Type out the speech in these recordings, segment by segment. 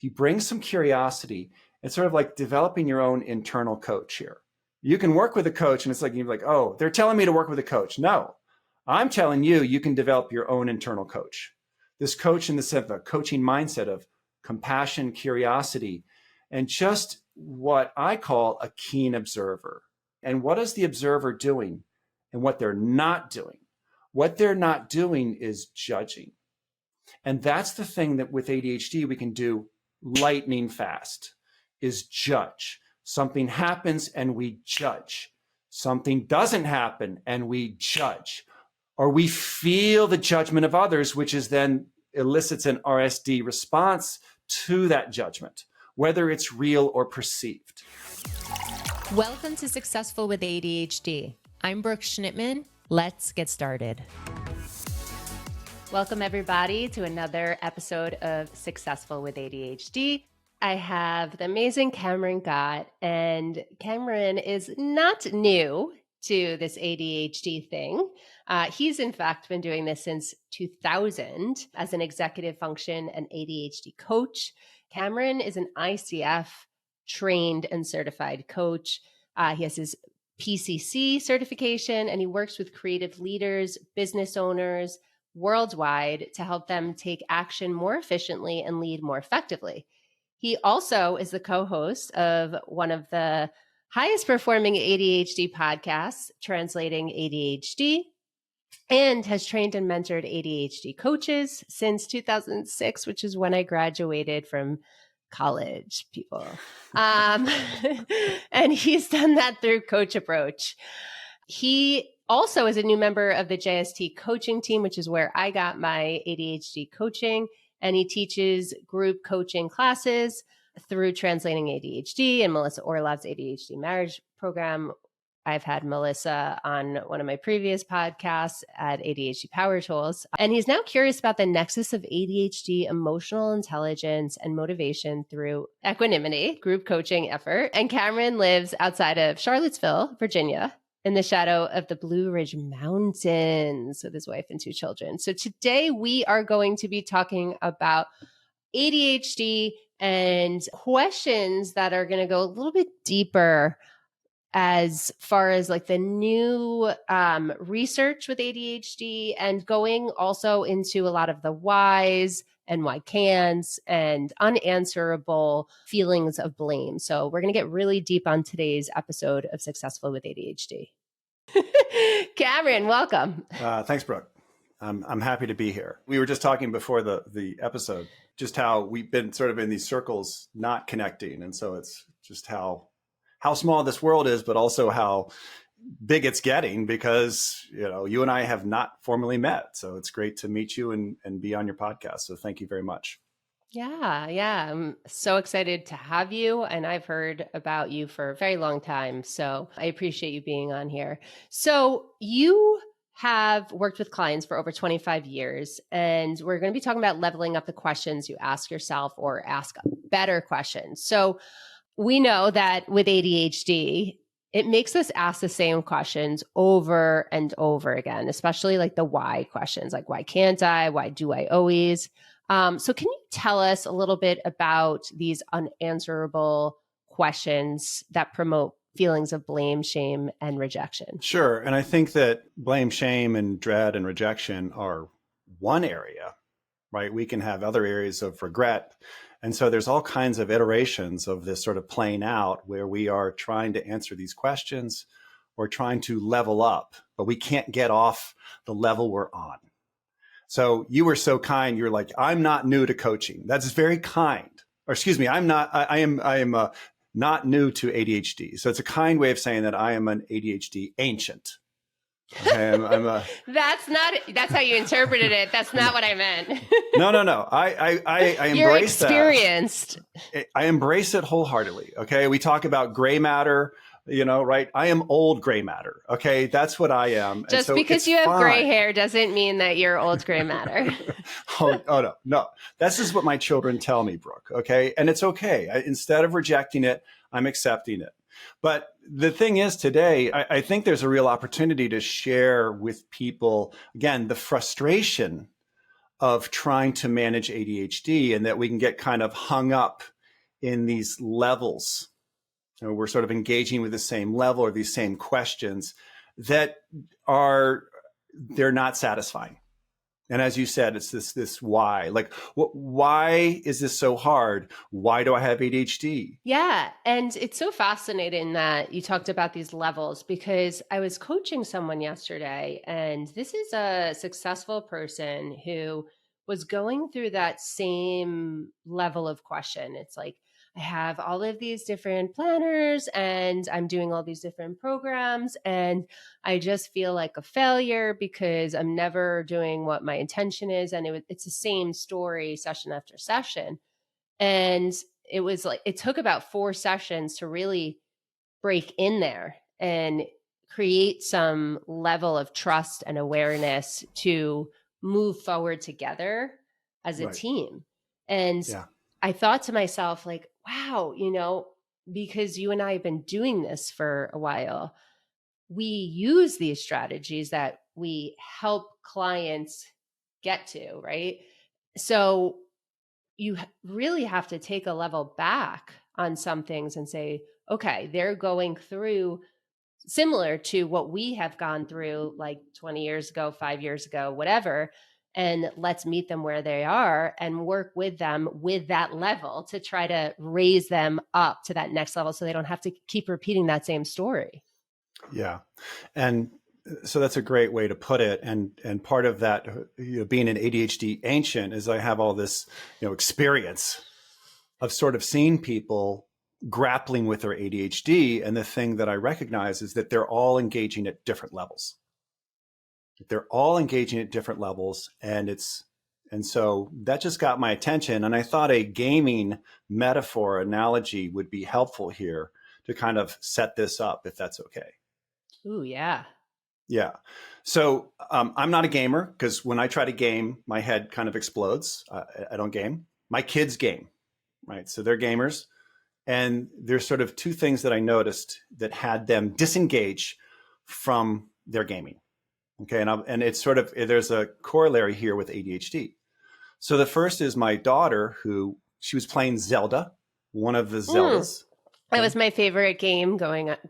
if you bring some curiosity, it's sort of like developing your own internal coach here. You can work with a coach and it's like, you're like, oh, they're telling me to work with a coach. No, I'm telling you, you can develop your own internal coach. This coach in the sense of a coaching mindset of compassion, curiosity, and just what I call a keen observer. And what is the observer doing and what they're not doing? What they're not doing is judging. And that's the thing that with ADHD we can do lightning fast, is judge. Something happens and we judge. Something doesn't happen and we judge. Or we feel the judgment of others, which is then elicits an RSD response to that judgment, whether it's real or perceived. Welcome to Successful with ADHD. I'm Brooke Schnittman. Let's get started. Welcome everybody to another episode of Successful with ADHD. I have the amazing Cameron Gott, and Cameron is not new to this ADHD thing. He's in fact been doing this since 2000 as an executive function and ADHD coach. Cameron is an ICF trained and certified coach. He has his PCC certification, and he works with creative leaders, business owners worldwide to help them take action more efficiently and lead more effectively. He also is the co-host of one of the highest performing ADHD podcasts, Translating ADHD, and has trained and mentored ADHD coaches since 2006, which is when I graduated from college, people. And he's done that through Coach Approach. He also is a new member of the JST Coaching Team, which is where I got my ADHD coaching. And he teaches group coaching classes through Translating ADHD and Melissa Orlov's ADHD marriage program. I've had Melissa on one of my previous podcasts at ADHD Power Tools. And he's now curious about the nexus of ADHD, emotional intelligence, and motivation through equanimity, group coaching effort. And Cameron lives outside of Charlottesville, Virginia, in the shadow of the Blue Ridge Mountains with his wife and 2 children. So today we are going to be talking about ADHD and questions that are going to go a little bit deeper as far as like the new research with ADHD, and going also into a lot of the whys and why can'ts and unanswerable feelings of blame. So we're going to get really deep on today's episode of Successful with ADHD. Cameron, welcome. Thanks, Brooke. I'm happy to be here. We were just talking before the episode, just how we've been sort of in these circles, not connecting. And so it's just how small this world is, but also how big it's getting, because, you know, you and I have not formally met. So it's great to meet you and be on your podcast. So thank you very much. Yeah. I'm so excited to have you. And I've heard about you for a very long time. So I appreciate you being on here. So you have worked with clients for over 25 years, and we're going to be talking about leveling up the questions you ask yourself, or ask better questions. So we know that with ADHD, it makes us ask the same questions over and over again, especially like the why questions, like why can't I? Why do I always? So can you tell us a little bit about these unanswerable questions that promote feelings of blame, shame, and rejection? Sure. And I think that blame, shame, and dread and rejection are one area, right? We can have other areas of regret. And so there's all kinds of iterations of this sort of playing out where we are trying to answer these questions or trying to level up, but we can't get off the level we're on. So you were so kind. You're like, I'm not new to coaching. That's very kind. Or excuse me, I am not new to ADHD. So it's a kind way of saying that I am an ADHD ancient. That's how you interpreted it. That's not what I meant. No. I embrace You're experienced. That. I embrace it wholeheartedly. Okay. We talk about gray matter, right? I am old gray matter. Okay. That's what I am. Just so because you have gray hair doesn't mean that you're old gray matter. Oh, no. This is what my children tell me, Brooke. Okay. And it's okay. Instead of rejecting it, I'm accepting it. But the thing is today, I think there's a real opportunity to share with people, again, the frustration of trying to manage ADHD, and that we can get kind of hung up in these levels. We're sort of engaging with the same level or these same questions that they're not satisfying. And as you said, it's this why. Like, why is this so hard? Why do I have ADHD? Yeah. And it's so fascinating that you talked about these levels, because I was coaching someone yesterday, and this is a successful person who was going through that same level of question. It's like, I have all of these different planners and I'm doing all these different programs, and I just feel like a failure because I'm never doing what my intention is. And it's the same story session after session. And it was like, it took about 4 sessions to really break in there and create some level of trust and awareness to move forward together as a Right. team. And Yeah. I thought to myself, like, wow, because you and I have been doing this for a while, we use these strategies that we help clients get to, right? So you really have to take a level back on some things and say, okay, they're going through similar to what we have gone through like 20 years ago, 5 years ago, whatever. And let's meet them where they are and work with them with that level to try to raise them up to that next level so they don't have to keep repeating that same story. Yeah. And so that's a great way to put it. And part of that, being an ADHD ancient, is I have all this, experience of sort of seeing people grappling with their ADHD. And the thing that I recognize is that they're all engaging at different levels. They're all engaging at different levels. And so that just got my attention. And I thought a gaming metaphor analogy would be helpful here to kind of set this up, if that's okay. Ooh, yeah. Yeah. So I'm not a gamer, because when I try to game, my head kind of explodes. I don't game. My kids game, right? So they're gamers. And there's sort of 2 things that I noticed that had them disengage from their gaming. Okay. And it's sort of, there's a corollary here with ADHD. So the first is my daughter, she was playing Zelda, one of the Zeldas. That was my favorite game growing up.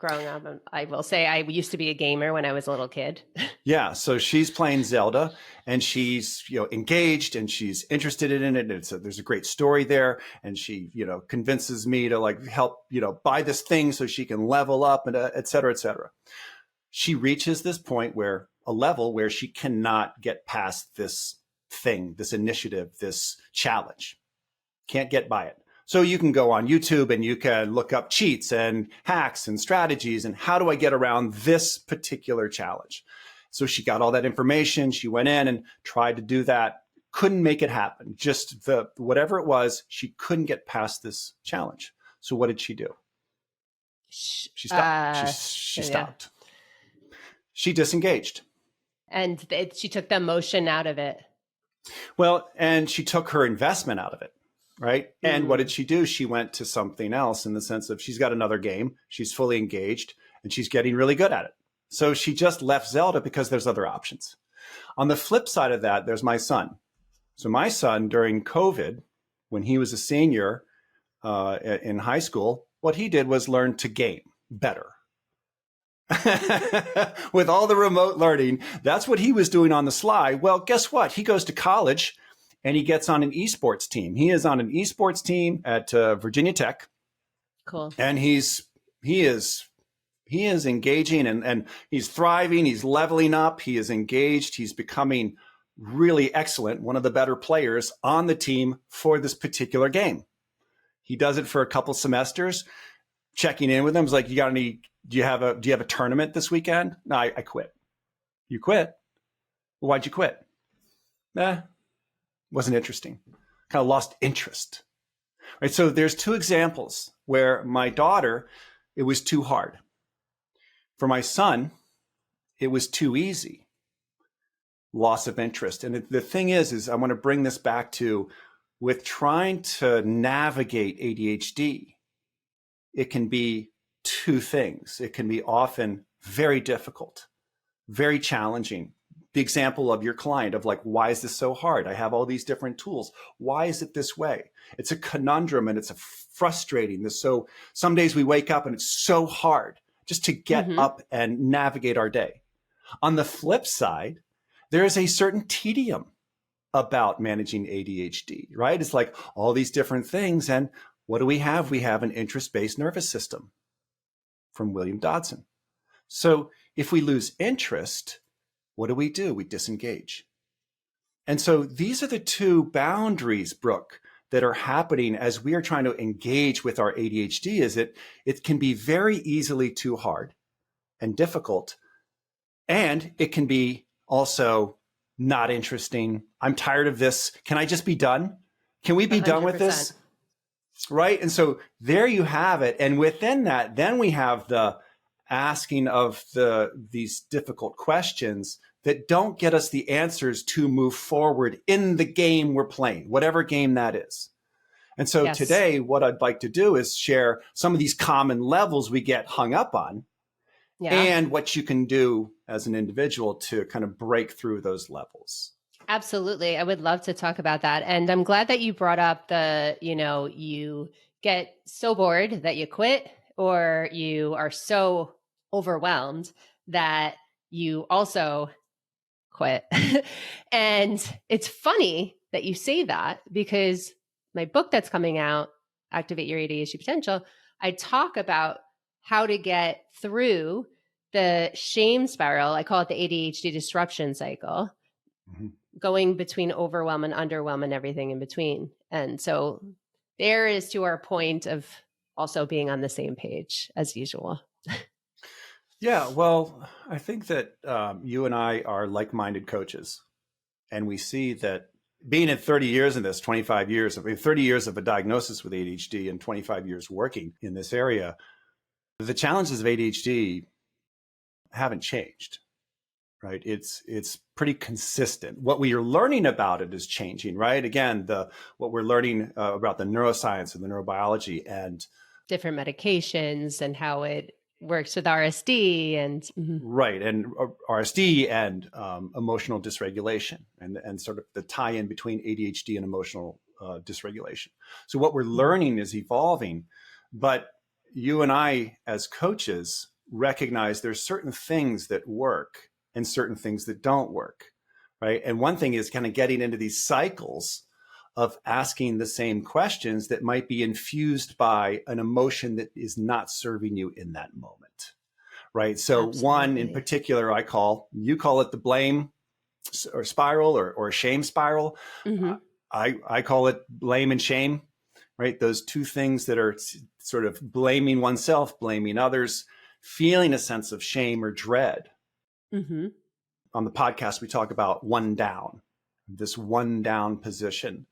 I will say I used to be a gamer when I was a little kid. Yeah. So she's playing Zelda, and she's, engaged, and she's interested in it. And there's a great story there. And she, convinces me to like help, buy this thing so she can level up, and et cetera, et cetera. She reaches this point a level where she cannot get past this thing, this initiative, this challenge. Can't get by it. So you can go on YouTube and you can look up cheats and hacks and strategies and how do I get around this particular challenge. So she got all that information. She went in and tried to do that. Couldn't make it happen. Just whatever it was, she couldn't get past this challenge. So what did she do? She stopped. She stopped. She disengaged. And she took the emotion out of it. Well, and she took her investment out of it. Right. And what did she do? She went to something else, in the sense of she's got another game. She's fully engaged and she's getting really good at it. So she just left Zelda because there's other options. On the flip side of that, there's my son. So my son, during COVID, when he was a senior in high school, what he did was learn to game better. With all the remote learning, that's what he was doing on the sly. Well, guess what? He goes to college and he gets on an esports team. He is on an esports team at Virginia Tech. Cool. And he is engaging and he's thriving. He's leveling up. He is engaged. He's becoming really excellent, one of the better players on the team for this particular game. He does it for a couple semesters. Checking in with him, is like, do you have a tournament this weekend? No, I quit. You quit? Well, why'd you quit? Wasn't interesting. Kind of lost interest. Right. So there's 2 examples where my daughter, it was too hard. For my son, it was too easy. Loss of interest. And the thing is I want to bring this back to, with trying to navigate ADHD, it can be 2 things. It can be often very difficult, very challenging, the example of your client of like, why is this so hard? I have all these different tools. Why is it this way? It's a conundrum and it's a frustrating. So some days we wake up and it's so hard just to get up and navigate our day. On the flip side, there is a certain tedium about managing ADHD, right? It's like all these different things. And what do we have? We have an interest-based nervous system from William Dodson. So if we lose interest, what do? We disengage. And so these are the two boundaries, Brooke, that are happening as we are trying to engage with our ADHD. Is it can be very easily too hard and difficult. And it can be also not interesting. I'm tired of this. Can I just be done? Can we be 100%. Done with this? Right. And so there you have it. And within that, then we have the asking of these difficult questions that don't get us the answers to move forward in the game we're playing, whatever game that is. And so today, what I'd like to do is share some of these common levels we get hung up on and what you can do as an individual to kind of break through those levels. Absolutely. I would love to talk about that. And I'm glad that you brought up you get so bored that you quit, or you are so overwhelmed that you also quit. And it's funny that you say that, because my book that's coming out, Activate Your ADHD Potential, I talk about how to get through the shame spiral. I call it the ADHD disruption cycle, going between overwhelm and underwhelm and everything in between. And so there is to our point of also being on the same page as usual. Yeah, well, I think that you and I are like-minded coaches, and we see that being in 30 years in this, 25 years, 30 years of a diagnosis with ADHD and 25 years working in this area, the challenges of ADHD haven't changed, right? It's pretty consistent. What we are learning about it is changing, right? Again, what we're learning about the neuroscience and the neurobiology and different medications and how it works with RSD and right, and RSD and emotional dysregulation and sort of the tie-in between ADHD and emotional dysregulation. So what we're learning is evolving, but you and I as coaches recognize there's certain things that work and certain things that don't work, right? And one thing is kind of getting into these cycles of asking the same questions that might be infused by an emotion that is not serving you in that moment, right? So Absolutely. One in particular, you call it the blame or spiral or shame spiral. I call it blame and shame, right? Those two things that are sort of blaming oneself, blaming others, feeling a sense of shame or dread. On the podcast, we talk about one down, this one down position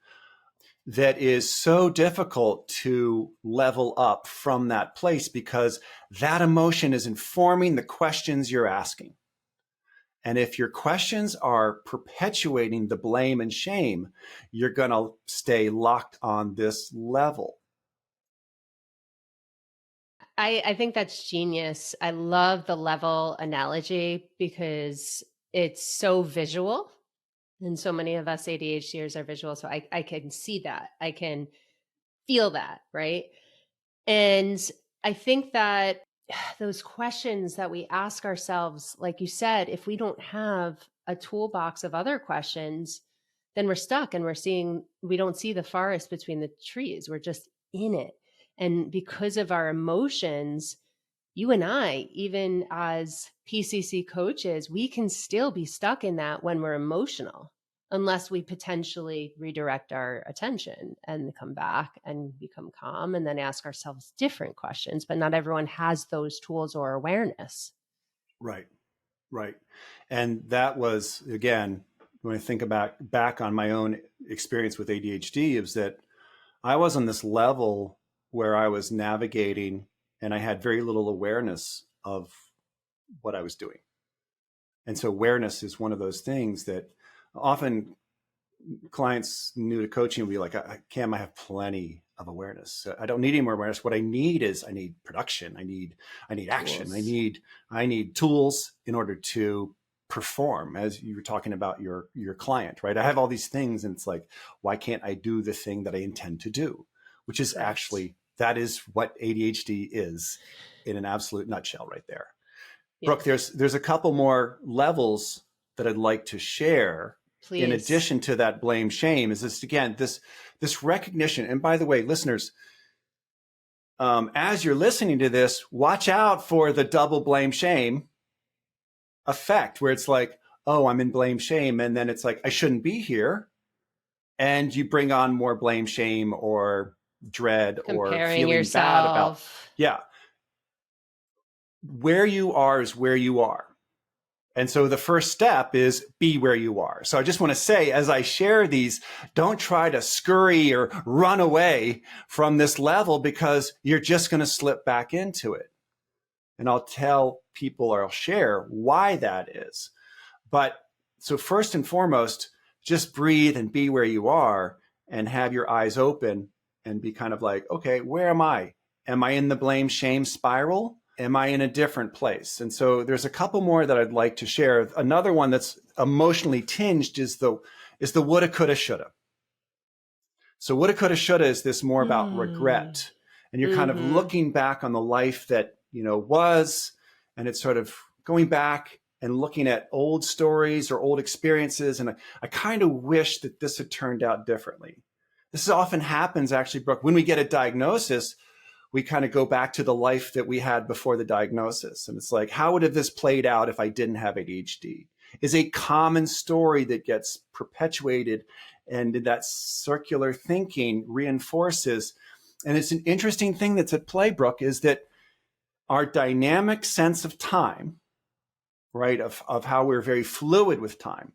that is so difficult to level up from that place, because that emotion is informing the questions you're asking. And if your questions are perpetuating the blame and shame, you're going to stay locked on this level. I think that's genius. I love the level analogy because it's so visual. And so many of us ADHDers are visual. So I can see that. I can feel that, right? And I think that those questions that we ask ourselves, like you said, if we don't have a toolbox of other questions, then we're stuck and we don't see the forest between the trees. We're just in it. And because of our emotions, you and I, even as PCC coaches, we can still be stuck in that when we're emotional, unless we potentially redirect our attention and come back and become calm and then ask ourselves different questions. But not everyone has those tools or awareness. Right. And that was, again, when I think back on my own experience with ADHD, is that I was on this level where I was navigating and I had very little awareness of what I was doing. And so awareness is one of those things that often clients new to coaching will be like, Cam, I have plenty of awareness. I don't need any more awareness. What I need is I need production. I need action. Tools. I need tools in order to perform, as you were talking about your client, right? I have all these things and it's like, why can't I do the thing that I intend to do? Which is actually, that is what ADHD is in an absolute nutshell right there. Yeah. Brooke, there's a couple more levels that I'd like to share. Please. In addition to that blame shame, is this, again, this recognition. And by the way, listeners, as you're listening to this, watch out for the double blame shame effect, where it's like, oh, I'm in blame shame. And then it's like, I shouldn't be here. And you bring on more blame shame or dread or feeling yourself bad about. Yeah. Where you are is where you are. And so the first step is be where you are. So I just want to say, as I share these, don't try to scurry or run away from this level, because you're just going to slip back into it. And I'll tell people, or I'll share why that is. But so first and foremost, just breathe and be where you are and have your eyes open and be kind of like, okay, where am I? Am I in the blame shame spiral? Am I in a different place? And so there's a couple more that I'd like to share. Another one that's emotionally tinged is the woulda, coulda, shoulda. So woulda, coulda, shoulda is this more about regret. And you're kind of looking back on the life that, was, and it's sort of going back and looking at old stories or old experiences. And I kind of wish that this had turned out differently. This often happens, actually, Brooke, when we get a diagnosis, we kind of go back to the life that we had before the diagnosis. And it's like, how would have this played out if I didn't have ADHD? Is a common story that gets perpetuated, and that circular thinking reinforces. And it's an interesting thing that's at play, Brooke, is that our dynamic sense of time, right, of how we're very fluid with time,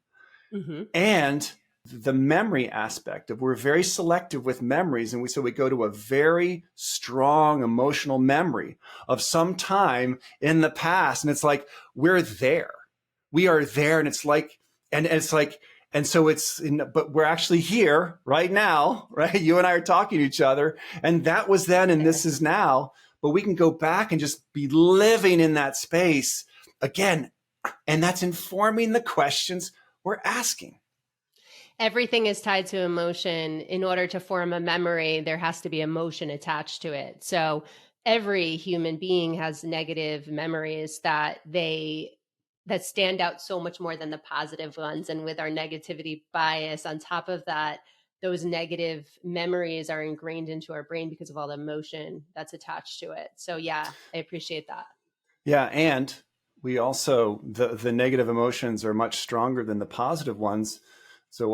and the memory aspect of, we're very selective with memories. And so we go to a very strong emotional memory of some time in the past. And it's like, we are there. And it's like, but we're actually here right now, right? You and I are talking to each other, and that was then, and this is now, but we can go back and just be living in that space again. And that's informing the questions we're asking. Everything is tied to emotion. In order to form a memory, there has to be emotion attached to it. So every human being has negative memories that stand out so much more than the positive ones. And with our negativity bias on top of that, those negative memories are ingrained into our brain because of all the emotion that's attached to it. So yeah, I appreciate that. Yeah. And we also, the negative emotions are much stronger than the positive ones. So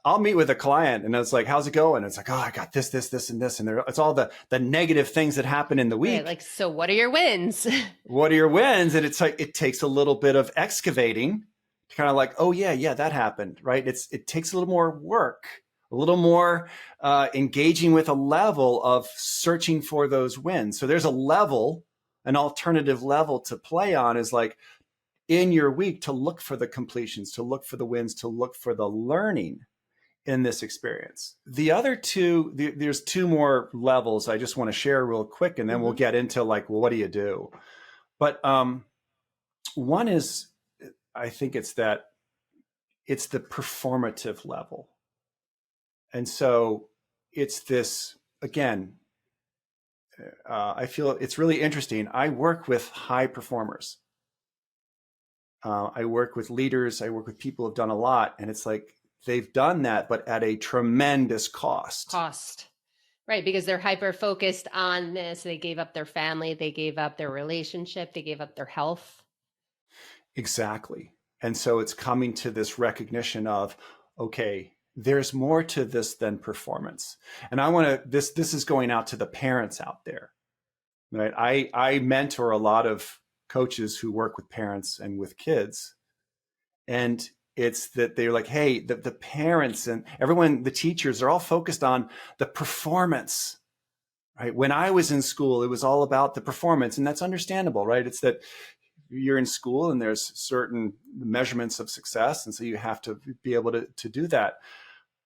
I'll meet with a client and it's like, how's it going? It's like, oh, I got this, and this. And it's all the negative things that happen in the week. Right, like, so what are your wins? What are your wins? And it's like, it takes a little bit of excavating to kind of like, oh yeah, that happened, right? It takes a little more work, a little more engaging with a level of searching for those wins. So there's an alternative level to play on, is like, in your week, to look for the completions, to look for the wins, to look for the learning in this experience. The other two, there's two more levels I just want to share real quick, and then we'll get into like, well, what do you do? But one is, I think it's the performative level. And so it's this, again, I feel it's really interesting. I work with high performers. I work with leaders. I work with people who've done a lot. And it's like, they've done that, but at a tremendous cost. Right. Because they're hyper focused on this. They gave up their family. They gave up their relationship. They gave up their health. Exactly. And so it's coming to this recognition of, okay, there's more to this than performance. And I want to, this is going out to the parents out there, right? I mentor a lot of coaches who work with parents and with kids. And it's that they're like, hey, the parents and everyone, the teachers are all focused on the performance, right? When I was in school, it was all about the performance, and that's understandable, right? It's that you're in school and there's certain measurements of success. And so you have to be able to do that.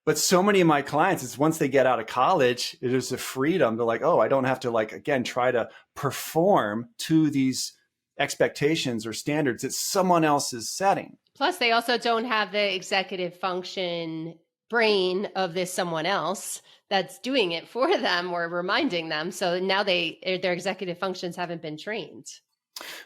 But so many of my clients, it's once they get out of college, it is a freedom to like, oh, I don't have to like, again, try to perform to these expectations or standards that someone else is setting. Plus, they also don't have the executive function brain of this someone else that's doing it for them or reminding them. So now their executive functions haven't been trained.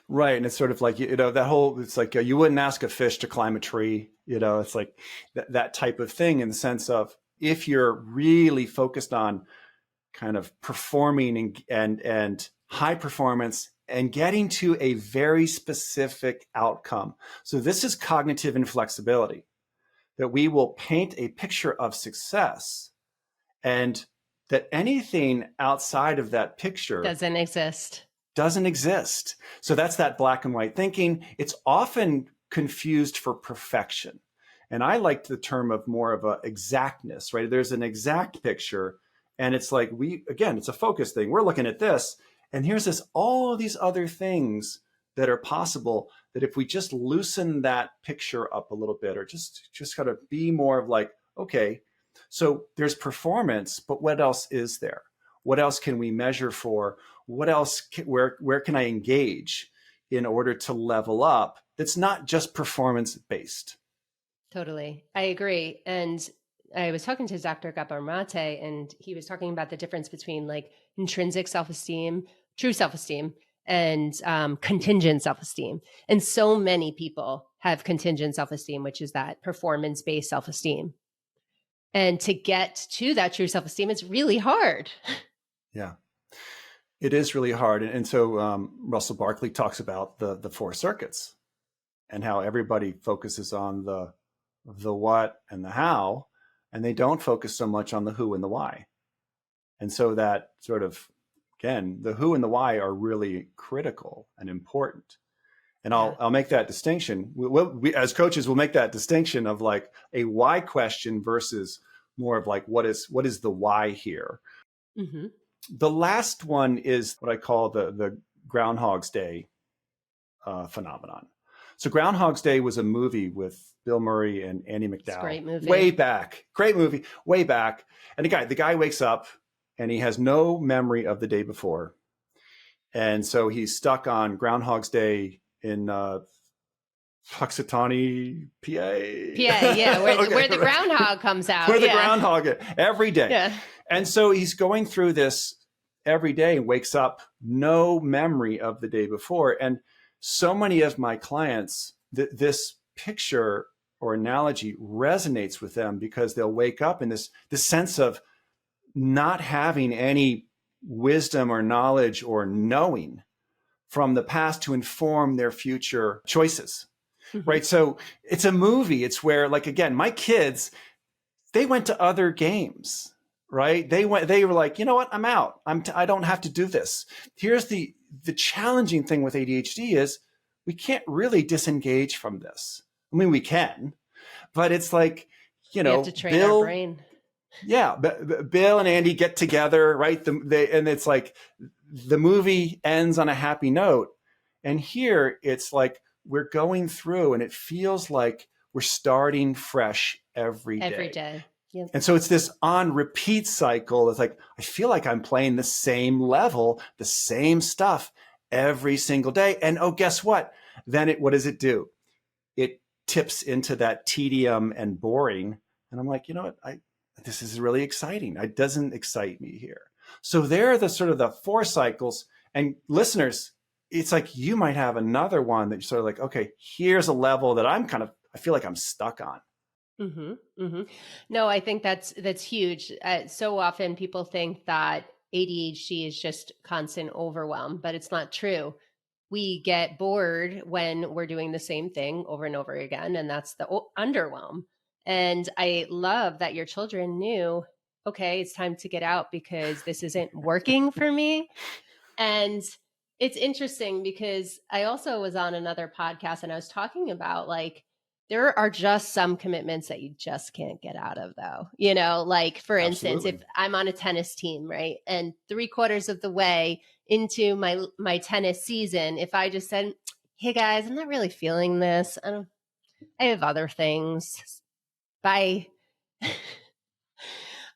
Right. And it's sort of like, it's like you wouldn't ask a fish to climb a tree. It's like that type of thing, in the sense of, if you're really focused on kind of performing and high performance and getting to a very specific outcome. So this is cognitive inflexibility, that we will paint a picture of success, and that anything outside of that picture doesn't exist. So that's that black and white thinking. It's often confused for perfection. And I liked the term of more of a exactness, right? There's an exact picture, and it's like, it's a focus thing. We're looking at this, and here's all of these other things that are possible, that if we just loosen that picture up a little bit, or just kind of be more of like, okay, so there's performance, but what else is there? What else can we measure for? What else, where can I engage in order to level up? That's not just performance based. Totally. I agree. And I was talking to Dr. Gabarmate, and he was talking about the difference between like intrinsic self-esteem, true self-esteem, and contingent self-esteem. And so many people have contingent self-esteem, which is that performance-based self-esteem. And to get to that true self-esteem, it's really hard. Yeah, it is really hard. And so Russell Barkley talks about the four circuits, and how everybody focuses on the what and the how, and they don't focus so much on the who and the why. And so that sort of, again, the who and the why are really critical and important. And I'll make that distinction. We as coaches, we'll make that distinction of like a why question versus more of like, what is the why here? Mm-hmm. The last one is what I call the Groundhog's Day phenomenon. So Groundhog's Day was a movie with Bill Murray and Andie MacDowell. Great movie. Way back. Great movie. Way back. And the guy wakes up and he has no memory of the day before. And so he's stuck on Groundhog's Day in Puxatawny, PA. Yeah, where the groundhog comes out. Where the groundhog every day. Yeah. And so he's going through this every day and wakes up no memory of the day before. And so many of my clients, this picture or analogy resonates with them, because they'll wake up in this sense of not having any wisdom or knowledge or knowing from the past to inform their future choices. Mm-hmm. Right. So it's a movie. It's where, like, again, my kids, they went to other games, right? They were like, you know what? I'm out. I don't have to do this. Here's the challenging thing with ADHD is we can't really disengage from this. I mean, we can, but it's like, we have to train our brain. Yeah. Bill and Andy get together, right? And it's like the movie ends on a happy note. And here it's like, we're going through and it feels like we're starting fresh every day. Every day. Yep. And so it's this on repeat cycle. It's like, I feel like I'm playing the same level, the same stuff every single day. And guess what? Then what does it do? It tips into that tedium and boring. And I'm like, you know what? This is really exciting. It doesn't excite me here. So there are the sort of the four cycles. And listeners, it's like you might have another one that you're sort of like, okay, here's a level that I feel like I'm stuck on. Mm-hmm, mm-hmm. No, I think that's huge. So often people think that ADHD is just constant overwhelm, but it's not true. We get bored when we're doing the same thing over and over again, and that's the underwhelm. And I love that your children knew, okay, it's time to get out because this isn't working for me. And it's interesting because I also was on another podcast and I was talking about, like, there are just some commitments that you just can't get out of, though. Like, for instance, if I'm on a tennis team, right, and 3/4 of the way into my tennis season, if I just said, hey guys, I'm not really feeling this. I have other things. Bye. That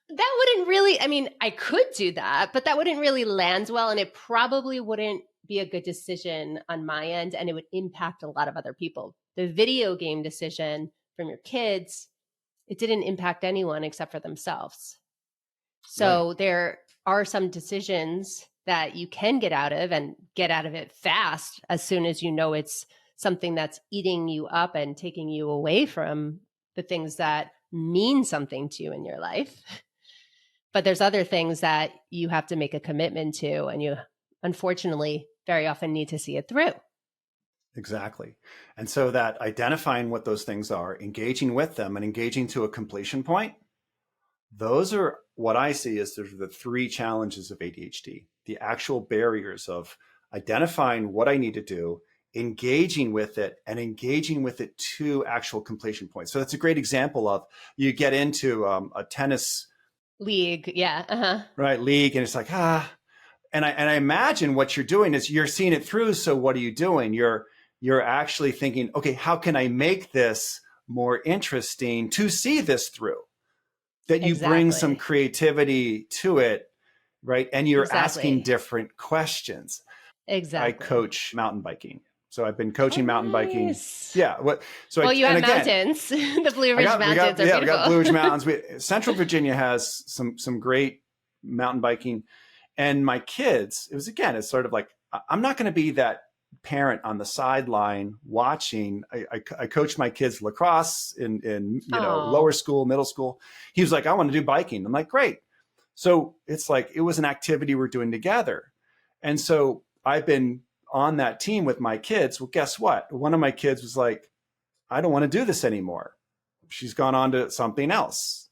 wouldn't really, I mean, I could do that, but that wouldn't really land well. And it probably wouldn't be a good decision on my end and it would impact a lot of other people. The video game decision from your kids, it didn't impact anyone except for themselves. So Right. there are some decisions that you can get out of and get out of it fast as soon as you know it's something that's eating you up and taking you away from the things that mean something to you in your life. But there's other things that you have to make a commitment to, and you unfortunately very often need to see it through. Exactly. And so that identifying what those things are, engaging with them and engaging to a completion point, those are what I see as the three challenges of ADHD, the actual barriers of identifying what I need to do, engaging with it, and engaging with it to actual completion points. So that's a great example of you get into a tennis league. Yeah. Right. League. And it's like, and I imagine what you're doing is you're seeing it through. So what are you doing? You're actually thinking, okay, how can I make this more interesting to see this through? That you bring some creativity to it, right? And you're asking different questions. Exactly. I coach mountain biking. So I've been coaching mountain biking. Yeah. You have mountains. The Blue Ridge Mountains are beautiful. We got Blue Ridge Mountains. Central Virginia has some great mountain biking. And my kids, it's sort of like, I'm not going to be that parent on the sideline watching. I coached my kids lacrosse in lower school, middle school. He was like, I want to do biking. I'm like, great. So it's like, it was an activity we're doing together. And so I've been on that team with my kids. Well, guess what? One of my kids was like, I don't want to do this anymore. She's gone on to something else,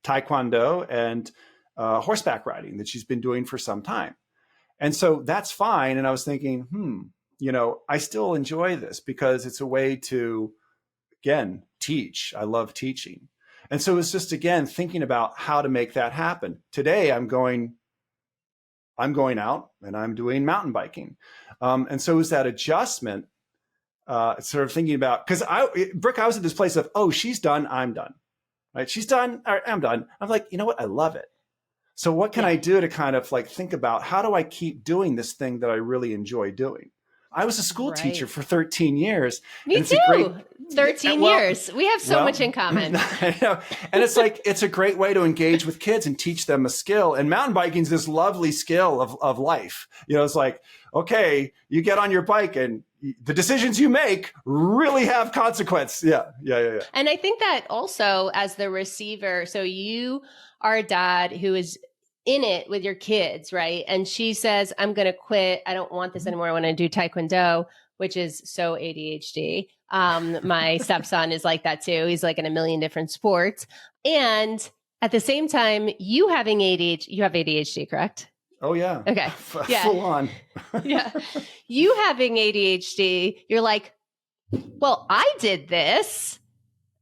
Taekwondo and horseback riding that she's been doing for some time. And so that's fine. And I was thinking, I still enjoy this because it's a way to, again, teach. I love teaching. And so it's just, again, thinking about how to make that happen. Today, I'm going out and I'm doing mountain biking. And so is that adjustment, sort of thinking about, because Brooke, I was at this place of, she's done, I'm done, right? She's done, I'm done. I'm like, you know what? I love it. So what can I do to kind of like think about how do I keep doing this thing that I really enjoy doing? I was a school teacher for 13 years. Me too. 13 years. We have so much in common. I know. And it's like, it's a great way to engage with kids and teach them a skill. And mountain biking is this lovely skill of life. It's like, okay, you get on your bike and the decisions you make really have consequence. Yeah. And I think that also as the receiver, so you are a dad who is in it with your kids, right? And she says, I'm going to quit. I don't want this anymore. I want to do Taekwondo, which is so ADHD. My stepson is like that too. He's like in a million different sports. And at the same time, you having ADHD, you have ADHD, correct? Oh yeah. Okay. Full on. Yeah. You having ADHD, you're like, well, I did this.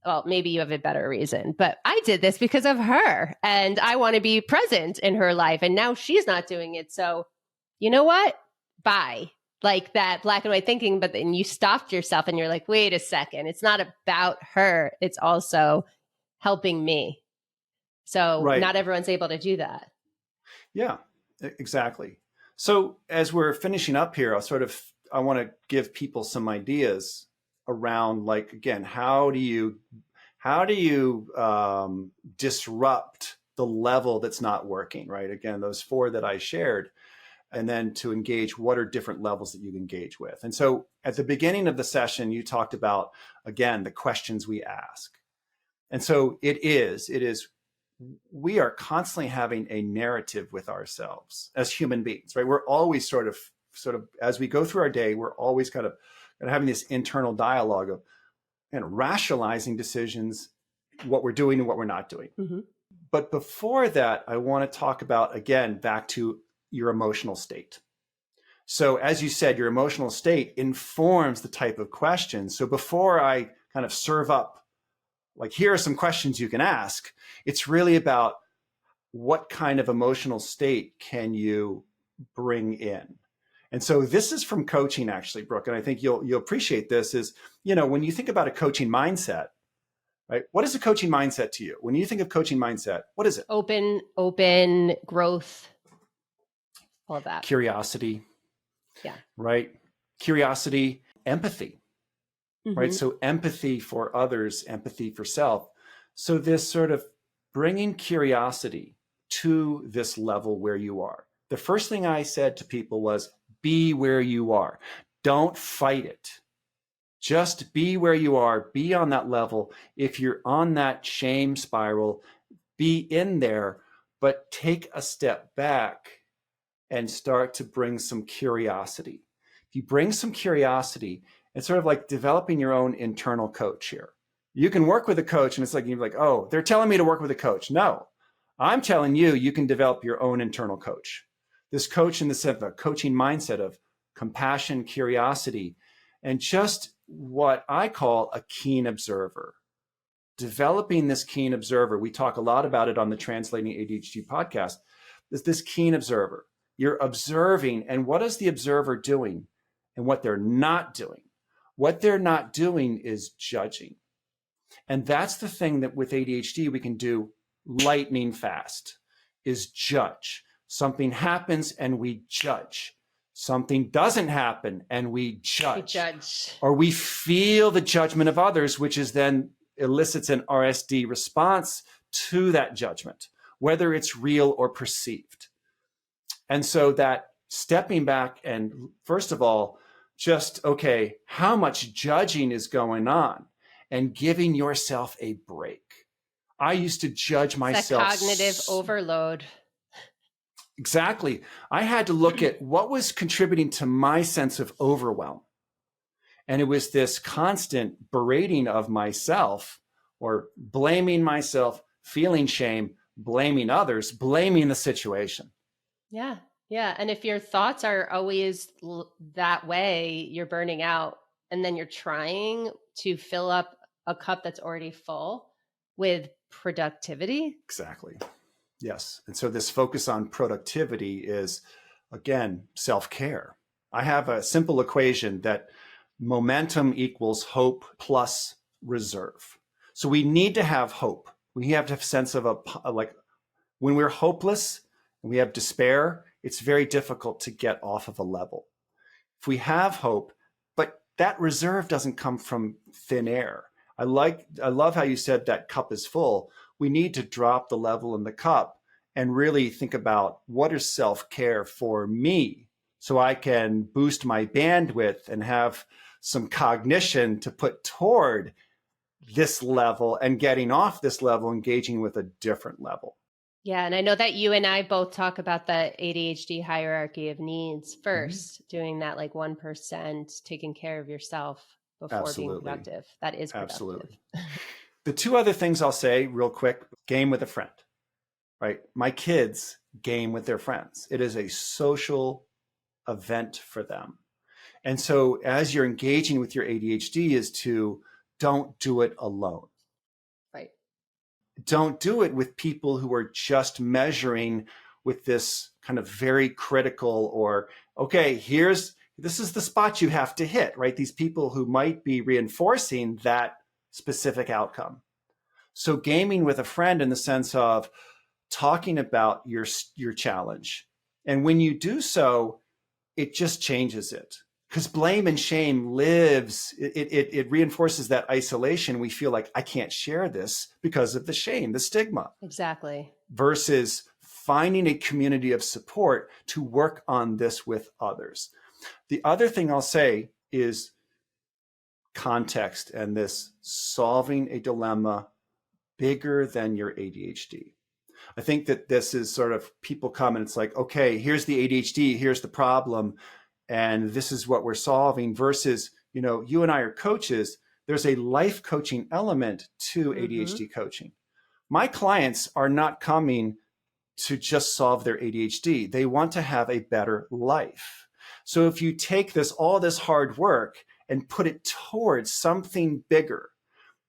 Well, maybe you have a better reason, but I did this because of her and I want to be present in her life. And now she's not doing it. So you know what? Bye. Like that black and white thinking, but then you stopped yourself and you're like, wait a second. It's not about her. It's also helping me. So not everyone's able to do that. Yeah, exactly. So as we're finishing up here, I want to give people some ideas around, like, again, how do you disrupt the level that's not working, right? Again, those 4 that I shared, and then to engage, what are different levels that you engage with? And so at the beginning of the session, you talked about, again, the questions we ask. And so it is, we are constantly having a narrative with ourselves as human beings, right? We're always sort of, as we go through our day, we're always kind of having this internal dialogue of rationalizing decisions, what we're doing and what we're not doing. Mm-hmm. But before that, I want to talk about, again, back to your emotional state. So as you said, your emotional state informs the type of questions. So before I kind of serve up, like, here are some questions you can ask, it's really about what kind of emotional state can you bring in? And so this is from coaching, actually, Brooke, and I think you'll appreciate this is, when you think about a coaching mindset, right? What is a coaching mindset to you? When you think of coaching mindset, what is it? Open growth, all of that. Curiosity, Yeah. right? Curiosity, empathy, right? Mm-hmm. So empathy for others, empathy for self. So this sort of bringing curiosity to this level where you are. The first thing I said to people was, be where you are. Don't fight it. Just be where you are, be on that level. If you're on that shame spiral, be in there, but take a step back and start to bring some curiosity. If you bring some curiosity, it's sort of like developing your own internal coach here. You can work with a coach and it's like, you're like, oh, they're telling me to work with a coach. No, I'm telling you, you can develop your own internal coach. This coach in the sense of a coaching mindset of compassion, curiosity, and just what I call a keen observer. Developing this keen observer. We talk a lot about it on the Translating ADHD podcast. Is this keen observer. You're observing, and what is the observer doing and what they're not doing? What they're not doing is judging. And that's the thing that with ADHD we can do lightning fast, is judge. Something happens and we judge. Something doesn't happen and we judge. We judge. Or we feel the judgment of others, which is then elicits an RSD response to that judgment, whether it's real or perceived. And so that stepping back and first of all, just, okay, how much judging is going on and giving yourself a break. I used to judge myself. It's a cognitive overload. Exactly. I had to look at what was contributing to my sense of overwhelm. And it was this constant berating of myself or blaming myself, feeling shame, blaming others, blaming the situation. Yeah. Yeah. And if your thoughts are always that way, you're burning out. And then you're trying to fill up a cup that's already full with productivity. Exactly. Yes. And so this focus on productivity is, again, self-care. I have a simple equation that momentum equals hope plus reserve. So we need to have hope. We have to have a sense of like when we're hopeless and we have despair, it's very difficult to get off of a level. If we have hope, but that reserve doesn't come from thin air. I love how you said that cup is full. We need to drop the level in the cup and really think about what is self-care for me so I can boost my bandwidth and have some cognition to put toward this level and getting off this level, engaging with a different level. Yeah. And I know that you and I both talk about the ADHD hierarchy of needs first, doing that like 1%, taking care of yourself before Absolutely. being productive. That is productive. Absolutely. The two other things I'll say real quick, game with a friend, right? My kids game with their friends. It is a social event for them. And so as you're engaging with your ADHD is to don't do it alone. Right. Don't do it with people who are just measuring with this kind of very critical or, okay, this is the spot you have to hit, right? These people who might be reinforcing that specific outcome. So gaming with a friend in the sense of talking about your challenge. And when you do so, it just changes it. Because blame and shame lives, it reinforces that isolation. We feel like I can't share this because of the shame, the stigma. Exactly. Versus finding a community of support to work on this with others. The other thing I'll say is context and this solving a dilemma bigger than your ADHD. I think that this is sort of people come and it's like, okay, here's the ADHD, here's the problem, and this is what we're solving versus, you and I are coaches. There's a life coaching element to ADHD coaching. My clients are not coming to just solve their ADHD. They want to have a better life. So if you take all this hard work and put it towards something bigger,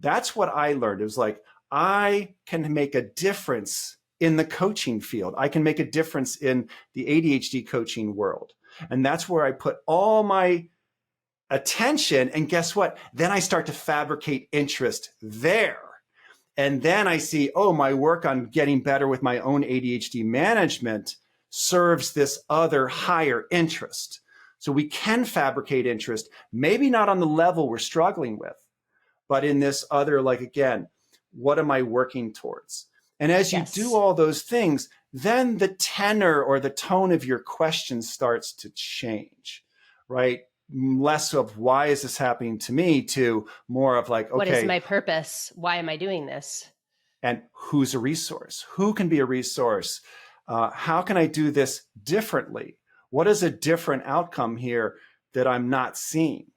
that's what I learned. It was like, I can make a difference in the coaching field. I can make a difference in the ADHD coaching world. And that's where I put all my attention. And guess what? Then I start to fabricate interest there. And then I see, my work on getting better with my own ADHD management serves this other higher interest. So we can fabricate interest, maybe not on the level we're struggling with, but in this other, like, again, what am I working towards? And as you do all those things, then the tenor or the tone of your question starts to change, right? Less of why is this happening to me to more of like, okay, what is my purpose? Why am I doing this? And who's a resource? Who can be a resource? How can I do this differently? What is a different outcome here that I'm not seeing?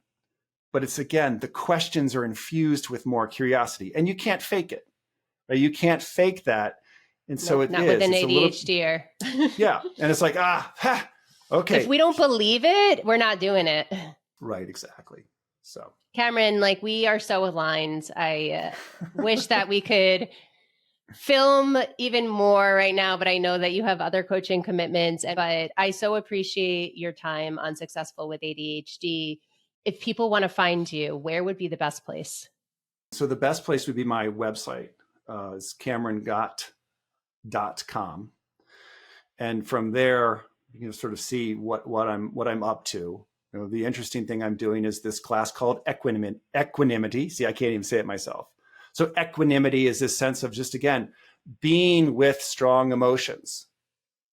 But it's, again, the questions are infused with more curiosity, and you can't fake it. Right? You can't fake that. And so not with an ADHDer. Yeah. And it's like, okay. If we don't believe it, we're not doing it. Right, exactly. So Cameron, like, we are so aligned. I wish that we could film even more right now, but I know that you have other coaching commitments. But I so appreciate your time on Successful with ADHD. If people want to find you, where would be the best place? So the best place would be my website. Is CameronGott.com. And from there, you can sort of see what I'm up to. You know, the interesting thing I'm doing is this class called equanimity. See, I can't even say it myself. So equanimity is this sense of just, again, being with strong emotions,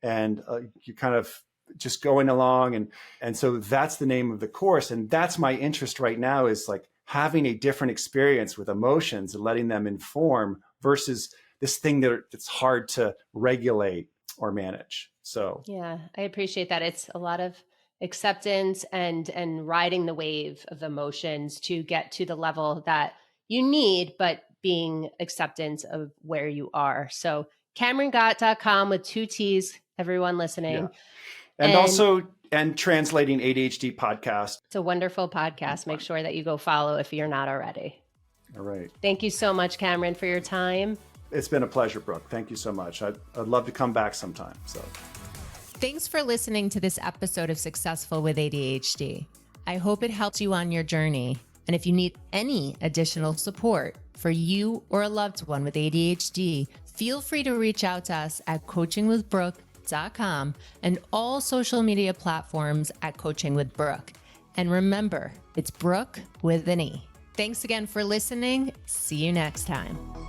and you kind of just going along. And so that's the name of the course. And that's my interest right now, is like having a different experience with emotions and letting them inform versus this thing that's hard to regulate or manage. So yeah, I appreciate that. It's a lot of acceptance and riding the wave of emotions to get to the level that you need, but being acceptance of where you are. So CameronGott.com with 2 T's, everyone listening. Yeah. And also Translating ADHD Podcast. It's a wonderful podcast. Make sure that you go follow if you're not already. All right. Thank you so much, Cameron, for your time. It's been a pleasure, Brooke. Thank you so much. I'd love to come back sometime. So thanks for listening to this episode of Successful with ADHD. I hope it helped you on your journey. And if you need any additional support for you or a loved one with ADHD, feel free to reach out to us at coachingwithbrooke.com and all social media platforms at Coaching with Brooke. And remember, it's Brooke with an E. Thanks again for listening. See you next time.